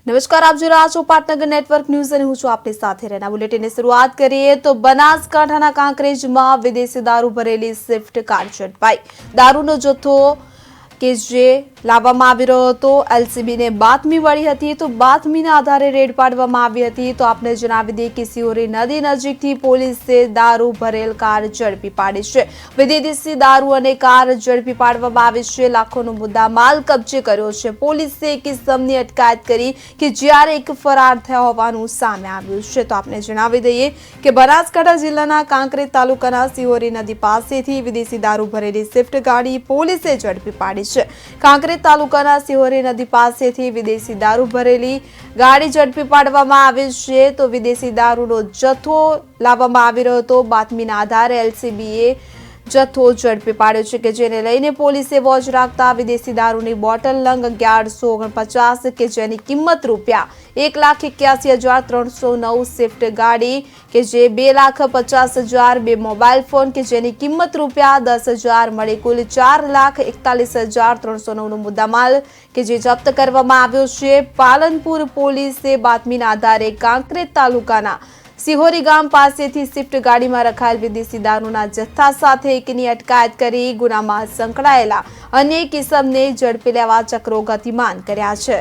નમસ્કાર, આપ જોઈ રહ્યા છો પાટનગર નેટવર્ક ન્યૂઝ અને હું છું આપની સાથે રહેના બુલેટિનની શરૂઆત કરીએ તો બનાસકાંઠાના કાંકરેજમાં વિદેશી દારૂ ભરેલી સ્વિફ્ટ કાર ઝડપાઈ। દારૂનો જથ્થો કે જે લાવવામાં આવી રહ્યો હતો એલસીબીને બાતમી મળી હતી તો બાતમીના આધારે રેડ પાડવામાં આવી હતી। તો આપને જણાવી દઈએ કે સિહોરી નદી નજીકથી પોલીસે દારૂ ભરેલ કાર ઝડપી પાડી છે। વિદેશી દારૂ અને કાર ઝડપી પાડવામાં આવી છે। લાખોનો મુદ્દામાલ કબજે કર્યો છે। પોલીસે એક ઇસમની અટકાયત કરી કે જ્યારે એક ફરાર થયા હોવાનું સામે આવ્યું છે। તો આપને જણાવી દઈએ કે બનાસકાંઠા જિલ્લાના કાંકરેજ તાલુકાના સિહોરી નદી પાસેથી વિદેશી દારૂ ભરેલી સ્વિફ્ટ ગાડી પોલીસે ઝડપી પાડી છે। કાંકરેજ તાલુકાના સિહોરી નદી પાસેથી વિદેશી દારૂ ભરેલી ગાડી ઝડપી પાડવામાં આવી છે। તો વિદેશી દારૂનો જથ્થો લાવવામાં આવી રહ્યો હતો। બાતમીના આધારે એલસીબીએ જથ્થો ઝડપી પાડ્યો છે કે જેને લઈને પોલીસે વોચ રાખતા વિદેશી દારૂની બોટલ નંગ 1149 કે જેની કિંમત ₹1,81,309 સ્વિફ્ટ ગાડી કે જે ₹2,50,000 બે મોબાઈલ ફોન કે જેની કિંમત ₹10,000 મળી કુલ ₹4,41,309નો મુદ્દામાલ કે જે જપ્ત કરવામાં આવ્યો છે। પાલનપુર પોલીસે બાતમીના આધારે કાંકરેજ તાલુકાના સિહોરી ગામ પાસેથી સ્વિફ્ટ ગાડીમાં રખાયેલ વિદેશી દારૂના જથ્થા સાથે એકની અટકાયત કરી ગુનામાં સંકળાયેલા અન્ય એક ઇસમને ઝડપી લેવા ચક્રો ગતિમાન કર્યા છે।